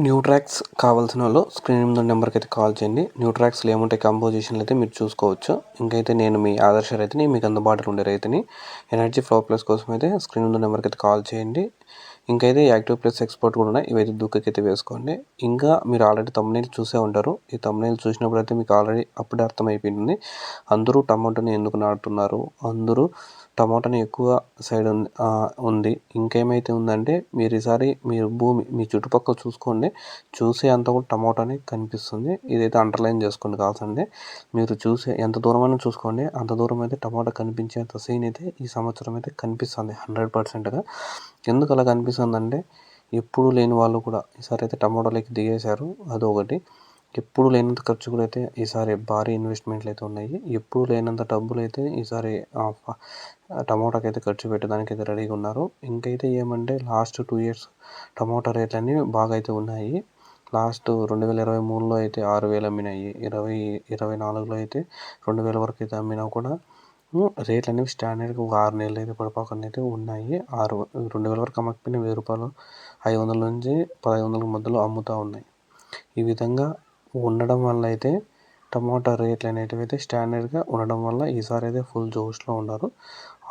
Nutrax కావాల్సిన వాళ్ళు screen మీద నెంబర్కి అయితే కాల్ చేయండి. న్యూట్రాక్స్లో ఏముంటాయి కంపోజిషన్లు అయితే మీరు చూసుకోవచ్చు. ఇంకైతే నేను మీ ఆదర్శ రైతుని, మీకు అందుబాటులో ఉండే రైతుని. ఎనర్జీ ఫ్లో ప్లస్ కోసం అయితే స్క్రీన్ మీద నెంబర్కి అయితే కాల్ చేయండి. ఇంకైతే యాక్టివ్ ప్లస్ ఎక్స్పోర్ట్ కూడా ఉన్నాయి. ఇవైతే దుక్కకైతే వేసుకోండి. ఇంకా మీరు ఆల్రెడీ తమ్మునేల్ చూసే ఉంటారు. ఈ తమ్మునేల్ చూసినప్పుడు అయితే మీకు ఆల్రెడీ అప్పుడే అర్థమైపోయింది అందరూ టమాటోని ఎందుకు నాటుతున్నారు, అందరూ టమాటాని ఎక్కువ సైడ్ ఉంది. ఇంకేమైతే ఉందంటే మీరు ఈసారి మీరు భూమి మీ చుట్టుపక్కల చూసుకోండి, చూసే అంత కూడా టమాటానే కనిపిస్తుంది. ఇదైతే అండర్లైన్ చేసుకోండి కావాల్సిందే. మీరు చూసే ఎంత దూరమైనా చూసుకోండి, అంత దూరం అయితే టమాటా కనిపించేంత సీన్ అయితే ఈ సంవత్సరం అయితే కనిపిస్తుంది 100%గా. ఎందుకు అలా కనిపిస్తుందంటే ఎప్పుడు లేని వాళ్ళు కూడా ఈసారి అయితే టమాటాలకి దిగేశారు. అదొకటి. ఎప్పుడు లేనంత ఖర్చు కూడా అయితే ఈసారి భారీ ఇన్వెస్ట్మెంట్లు అయితే ఉన్నాయి. ఎప్పుడు లేనంత డబ్బులు అయితే ఈసారి టమాటాకి అయితే ఖర్చు పెట్టడానికి అయితే రెడీగా ఉన్నారు. ఇంకైతే ఏమంటే లాస్ట్ 2 years టమాటా రేట్లన్నీ బాగా అయితే ఉన్నాయి. లాస్ట్ 2023లో అయితే 6,000 అమ్మినాయి. 2024లో అయితే 2,000 వరకు అయితే అమ్మినా కూడా రేట్లు అనేవి స్టాండర్డ్గా ఒక 6 నెలలు అయితే పడిపోకుండా అయితే ఉన్నాయి. 2,000 వరకు అమ్మకపోయినా రూ. 1,000, 500 నుంచి 1,500 మధ్యలో అమ్ముతూ ఉన్నాయి. ఈ విధంగా ఉండడం వల్ల అయితే టమాటా రేట్లు అనేటివి అయితే స్టాండర్డ్గా ఉండడం వల్ల ఈసారి అయితే ఫుల్ జోష్లో ఉన్నారు.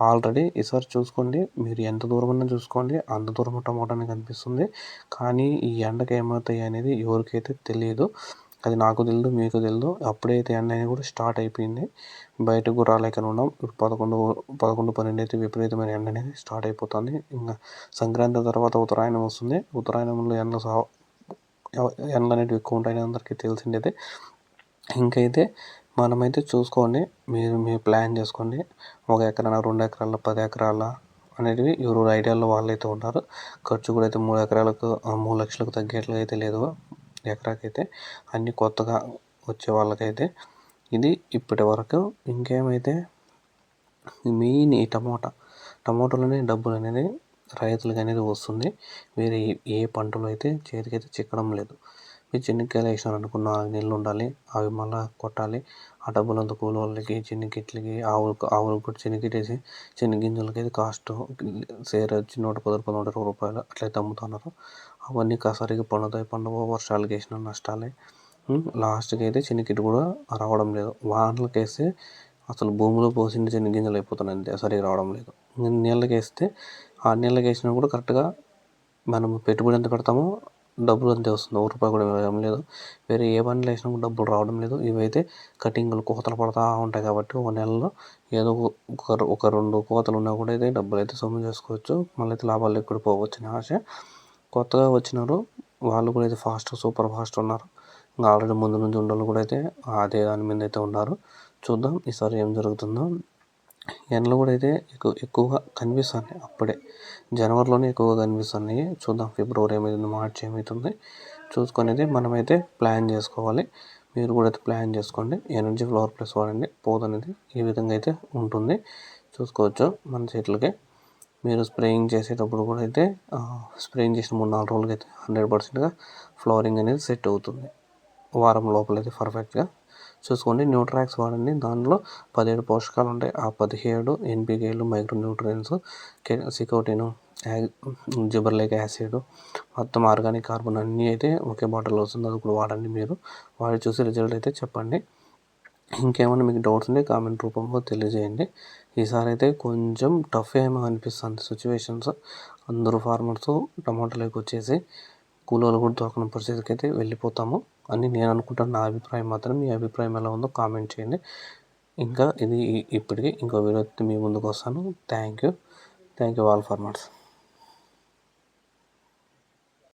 ఆల్రెడీ ఈసారి చూసుకోండి, మీరు ఎంత దూరమైనా చూసుకోండి, అంత దూరం టమాటానే కనిపిస్తుంది. కానీ ఈ ఎండకి ఏమవుతాయి అనేది ఎవరికైతే తెలియదు. అది నాకు తెలియదు, మీకు తెలియదు. అప్పుడైతే ఎండ అనేది కూడా స్టార్ట్ అయిపోయింది. బయటకు కూడా రాలేక ఉన్నాం. ఇప్పుడు 11, 12 అయితే విపరీతమైన ఎండ అనేది స్టార్ట్ అయిపోతుంది. ఇంకా సంక్రాంతి తర్వాత ఉత్తరాయణం వస్తుంది. ఉత్తరాయణంలో ఎండలు అనేవి ఎక్కువ ఉంటాయని అందరికీ తెలిసిందే. ఇంకైతే మనమైతే చూసుకోండి, మీరు ప్లాన్ చేసుకోండి. 1 ఎకరాల, 2 ఎకరాల, 10 ఎకరాల అనేటివి ఎవరు ఐడియాలో వాళ్ళైతే ఉన్నారు. ఖర్చు కూడా అయితే 3 ఎకరాలకు 3 లక్షలకు తగ్గేట్లు అయితే లేదు ఎకరాకైతే. అన్నీ కొత్తగా వచ్చే వాళ్ళకైతే ఇది ఇప్పటి వరకు. ఇంకేమైతే మెయిన్ ఈ టమాటోలోనే డబ్బులు అనేది రైతులకు అనేది వస్తుంది. వేరే ఏ పంటలో అయితే చేతికైతే చిక్కడం లేదు. మీరు చెనిక్కాయలు వేసినారు అనుకో 4 నెలలు ఉండాలి, అవి మళ్ళీ కొట్టాలి. ఆ డబ్బులంతా కూలి వాళ్ళకి, చెనిక్కిట్లకి, ఆవులకు కూడా చెనిక్కిట్టేసి చెనిగ్గింజలకి అయితే కాస్ట్ సేర్ వచ్చి 110 రూపాయలు, 120 రూపాయలు అట్లయితే అమ్ముతున్నారు. అవన్నీ సరిగ్గా పండవు, వర్షాలకి వేసిన నష్టాలే. లాస్ట్కి అయితే చెనిక్కిట్టు కూడా రావడం లేదు. వానలకి వేస్తే అసలు భూమిలో పోసిన చెనిగ్గింజలు అయిపోతున్నాయి, అంతే సరిగ్గా రావడం లేదు. నీళ్ళకి వేస్తే ఆ నీళ్ళకి వేసినా కూడా కరెక్ట్గా మనం పెట్టుబడి ఎంత పెడతామో డబ్బులు అంతే వస్తుంది. 1 రూపాయి కూడా వేయడం లేదు. వేరే ఏ పంటలు వేసినా కూడా డబ్బులు రావడం లేదు. ఇవైతే కటింగ్లు కోతలు పడతా ఉంటాయి కాబట్టి ఒక నెలలో ఏదో ఒక 2 కోతలు ఉన్నా కూడా అయితే డబ్బులు అయితే సొమ్ము చేసుకోవచ్చు. మళ్ళీ అయితే లాభాలు ఎక్కడ పోవచ్చు అని ఆశ. కొత్తగా వచ్చినారు వాళ్ళు కూడా అయితే సూపర్ ఫాస్ట్ ఉన్నారు. ఇంకా ఆల్రెడీ ముందు నుంచి ఉండలు కూడా అయితే అదే దాని మీద అయితే ఉన్నారు. చూద్దాం ఈసారి ఏం జరుగుతుందో. ఎండలు కూడా అయితే ఎక్కువగా కనిపిస్తున్నాయి. అప్పుడే జనవరిలోనే ఎక్కువగా కనిపిస్తున్నాయి. చూద్దాం ఫిబ్రవరి ఏమవుతుంది, మార్చి ఏమవుతుంది చూసుకొని అయితే మనమైతే ప్లాన్ చేసుకోవాలి. మీరు కూడా అయితే ప్లాన్ చేసుకోండి. ఎనర్జీ ఫ్లవర్ ప్లస్ వాడండి. పోదు అనేది ఈ విధంగా అయితే ఉంటుంది. చూసుకోవచ్చు మన చెట్లకి. మీరు స్ప్రేయింగ్ చేసేటప్పుడు కూడా అయితే స్ప్రేయింగ్ చేసిన 3-4 రోజులకి అయితే 100%గా ఫ్లవరింగ్ అనేది సెట్ అవుతుంది. వారం లోపలైతే పర్ఫెక్ట్గా చూసుకోండి. న్యూట్రాక్స్ వాడండి. దానిలో 17 పోషకాలు ఉంటాయి. ఆ 17 NPKలు, మైక్రో న్యూట్రియన్స్, సికోటిన్, జిబర్లిక్ యాసిడ్, మొత్తం ఆర్గానిక్ కార్బన్ అన్నీ అయితే ఒకే బాటిల్లో వస్తుంది. అది కూడా వాడండి. మీరు వాడి చూసి రిజల్ట్ అయితే చెప్పండి. ఇంకేమైనా మీకు డౌట్స్ ఉంటే కామెంట్ రూపంలో తెలియజేయండి. ఈసారి అయితే కొంచెం టఫ్ ఏమో అనిపిస్తుంది సిచ్యువేషన్స్. అందరూ ఫార్మర్స్ టమాటాలోకి వచ్చేసి కూలీలు కూడా దొరకని పరిస్థితికి అయితే వెళ్ళిపోతాము అని నేను అనుకుంటాను. నా అభిప్రాయం మాత్రం. మీ అభిప్రాయం ఎలా ఉందో కామెంట్ చేయండి. ఇంకా ఇది ఇప్పటికీ ఇంకో వీడియో మీ ముందుకు వస్తాను. Thank you all farmers.